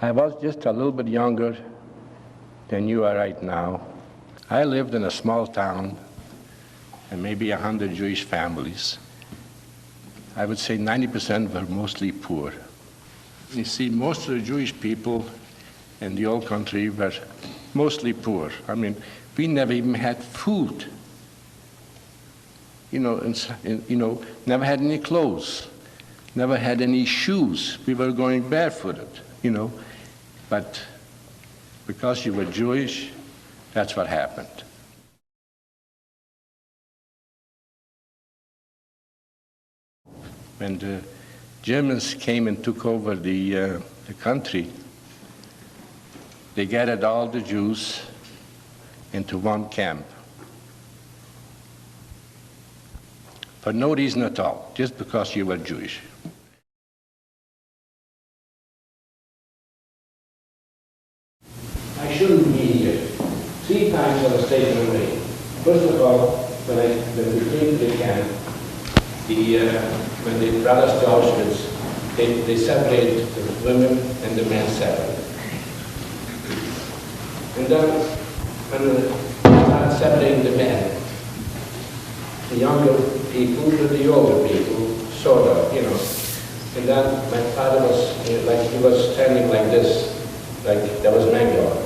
I was just a little bit younger than you are right now. I lived in a small town and maybe 100 Jewish families. I would say 90% were mostly poor. You see, most of the Jewish people in the old country were mostly poor. I mean, we never even had food. Never had any clothes, never had any shoes. We were going barefooted, But because you were Jewish, that's what happened. When the Germans came and took over the country, they gathered all the Jews into one camp. For no reason at all, just because you were Jewish. I shouldn't be here. 3 times I was taken away. First of all, when we came to the camp, when they brought us to Auschwitz, they separated the women and the men separate. And then when they started separating the men, the younger people with the older people, sort of, And then my father was, he was standing like this, like that was Mengele,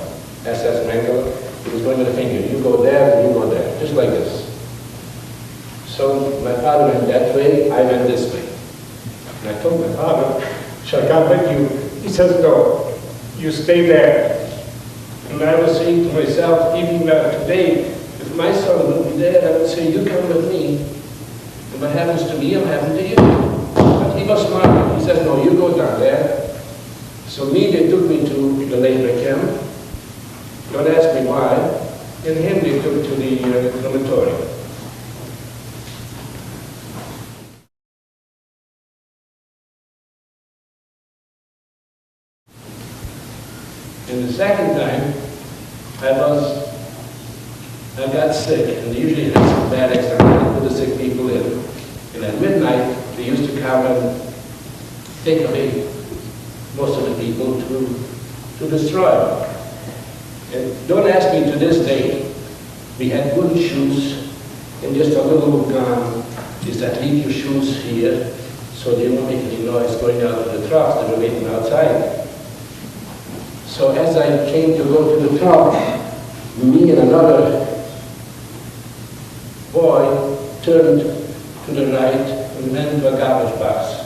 SS Mengele. He was going with a finger, you go there, and you go there, just like this. So my father went that way, I went this way. And I told my father, shall I come with you? He says, no, you stay there. And I was saying to myself, even today, if my son would be there, I would say, you come with me. And what happens to me, will happen to you. But he was smart. He said, no, you go down there. So they took me to the labor camp. Don't ask me why. And him they took to the crematorium. And the second time, I got sick, and they usually had some bad extra to put the sick people in. And at midnight, they used to come and take away most of the people to destroy them. And don't ask me to this day. We had wooden shoes and just a little gun. They said, leave your shoes here so they won't make any noise going out to the trucks. They were waiting outside. So as I came to go to the truck, me and another boy turned to the right and went into a garbage box.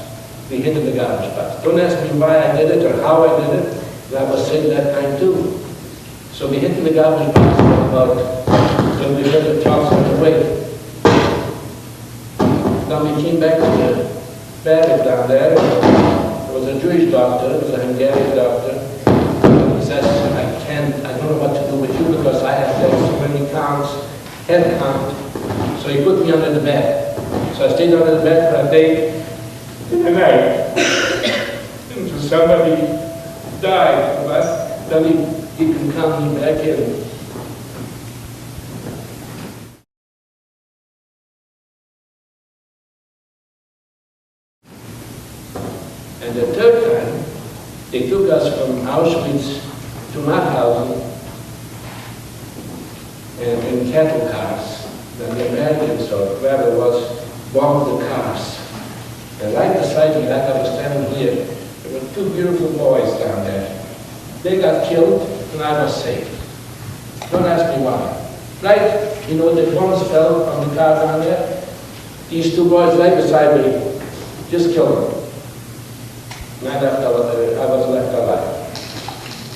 We hit in the garbage box. Don't ask me why I did it or how I did it. I was sick that time too. So we hit in the garbage box about when we heard the trucks on the way. Then we came back to the barrack down there. There was a Jewish doctor, it was a Hungarian doctor. He says, I don't know what to do with you because I have done so many counts, head count. So he put me under the bed. So I stayed under the bed for a day and a night. Until somebody died of us, then he can count me back in. And the third time, they took us from Auschwitz to Mauthausen and in cattle cars. And the Americans, or whoever it was, bombed the cars. And right beside me, like I was standing here, there were 2 beautiful boys down there. They got killed, and I was saved. Don't ask me why. Right, the bombs fell on the car down there. These 2 boys right beside me just killed them. And I was left alive.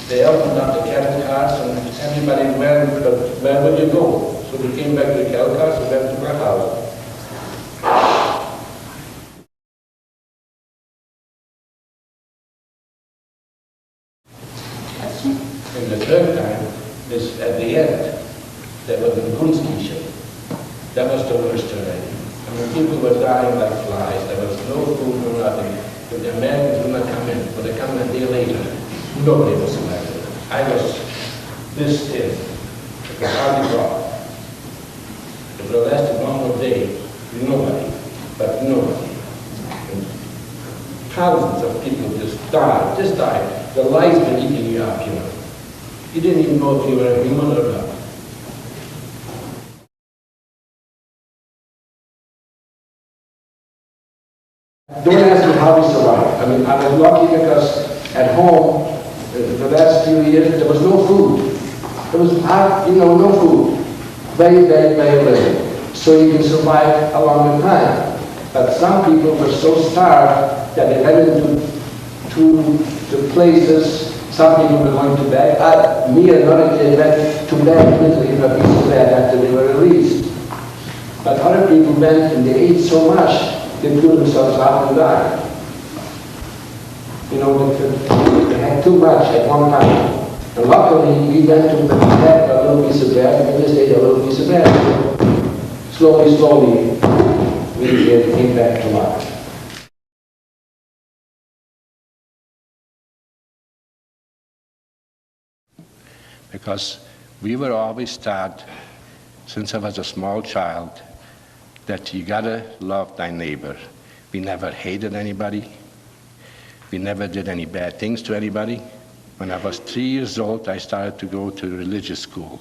They opened up the cattle cars and everybody went, but where would you go? So we came back to the cattle cars and went to my house. And the third time, this at the end, there was the Kunstkirche. That was the worst already. I mean, people were dying like flies. There was no food, no nothing. But the Americans would not come in, but they come a day later. Nobody was elected. I was this thin. It was hardly brought. It would have lasted 1 more day. Nobody, but nobody. And thousands of people just died. the lie's been eating you up, you know. You didn't even know if you were a human or not. Don't ask me how we survived. I mean, I was lucky because at home, the last few years, there was no food. There was, no food. Very, very, very little. So you can survive a longer time. But some people were so starved that they went to places. Some people were going to bed. Me and another kid went to bed literally in a piece of bed after they were released. But other people went and they ate so much, they threw themselves out and died. You know, they had too much at one time. And luckily, we went to bed a little piece of bread, and we just ate a little piece of bread. Slowly, slowly, we came back to life. Because we were always taught, since I was a small child, that you gotta love thy neighbor. We never hated anybody. We never did any bad things to anybody. When I was 3 years old, I started to go to religious school.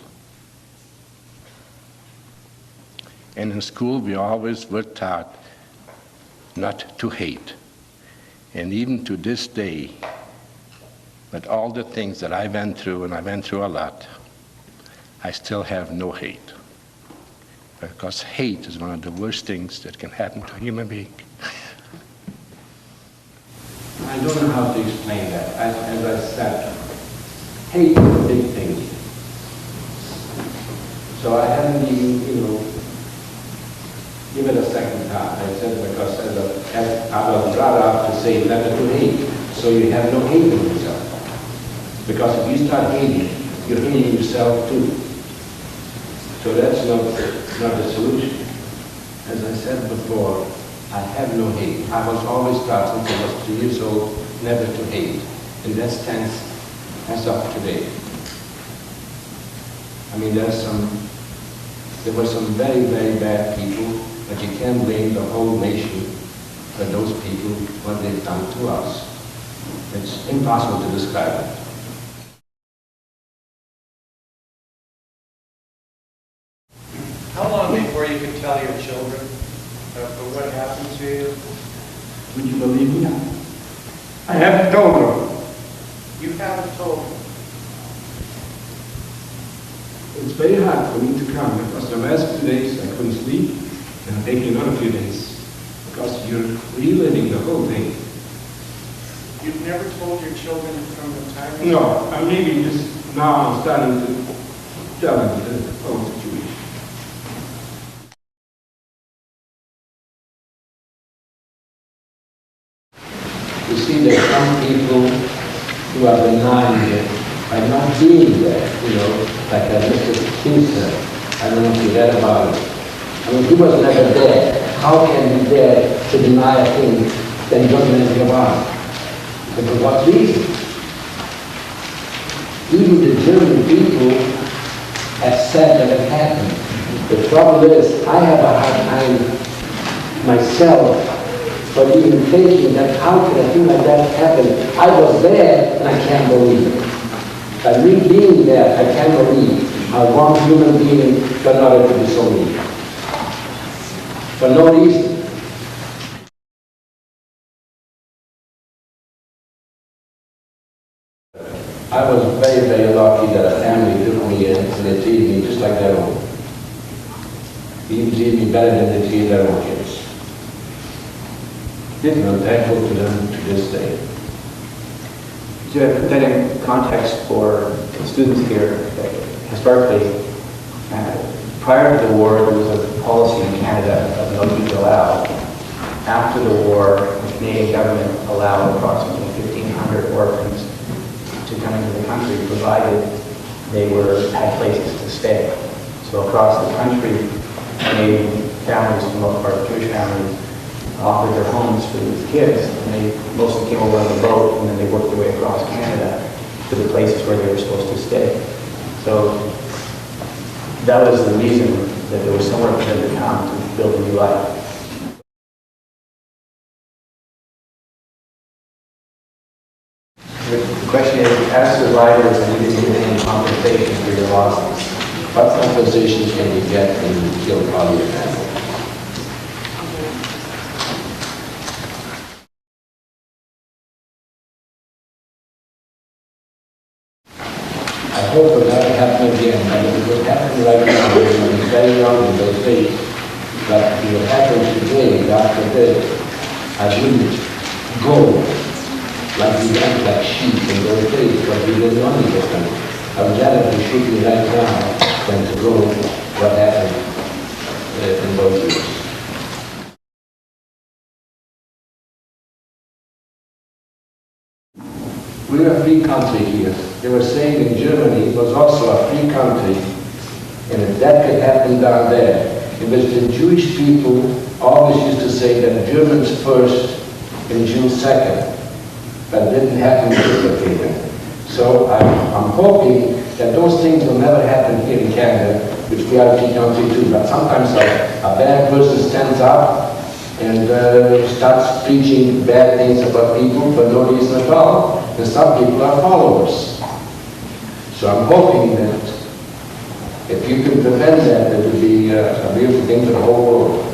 And in school, we always were taught not to hate. And even to this day, with all the things that I went through, and I went through a lot, I still have no hate. Because hate is one of the worst things that can happen to a human being. I don't know how to explain that. As I said, hate is a big thing. So I haven't even, give it a second thought. I said because as I was brought up to say never to hate, so you have no hate in yourself. Because if you start hating, you're hating yourself too. So that's not the solution. As I said before, I have no hate. I was always taught since I was 3 years old never to hate. And that stands as of today. I mean, there were some very, very bad people, but you can't blame the whole nation for those people, what they've done to us. It's impossible to describe it. How long before you could tell your children of what happened to you? Would you believe me? I haven't told them. You haven't told them. It's very hard for me to come because the last 2 days I couldn't sleep, and I'm taking another few days because you're reliving the whole thing. You've never told your children from the time? No, I maybe just now I'm starting to tell them the whole situation. You see, there are some people who are denying it by not being there, like Mr. Kingston. I don't know if you read about it. I mean, he was never there. How can he be there to deny a thing that he doesn't know anything about? And for what reason? Even the German people have said that it happened. The trouble is, I have a hard time myself but even thinking that how could a thing like that happen? I was there and I can't believe it. By me being there, I can't believe how one human being got another to be so mean. For no reason. I was very, very lucky that a family took me in and they treated me just like their own. They even treated me better than they treated their own kids. I'm thankful to them to this day. To put that in context for the students here, historically, prior to the war, there was a policy in Canada of no teacher allowed. After the war, the Canadian government allowed approximately 1,500 orphans to come into the country, provided they had places to stay. So across the country, Canadian families, for the most part Jewish families, offered their homes for these kids, and they mostly came over on the boat, and then they worked their way across Canada to the places where they were supposed to stay. So that was the reason that there was somewhere for them to come to build a new life. The question is, as survivors, and you didn't get any compensation for your losses. What compensation can you get when you kill all your family? I hope it will never happen again, and if it will happen right now, it will be very young in those days. But if it will happen today, God forbid, I wouldn't go like we went like sheep in those days, but we didn't want to get them. I would rather be shooting right now than to go what happened in those years. We're a free country here. They were saying in Germany was also a free country, and if that could happen down there, it was the Jewish people always used to say that Germans first and Jews second. That didn't happen in Canada. So I'm hoping that those things will never happen here in Canada, which we are a free country too. But sometimes a bad person stands up and starts preaching bad things about people for no reason at all. And some people are followers. So I'm hoping that if you can prevent that, it would be a beautiful thing for the whole world.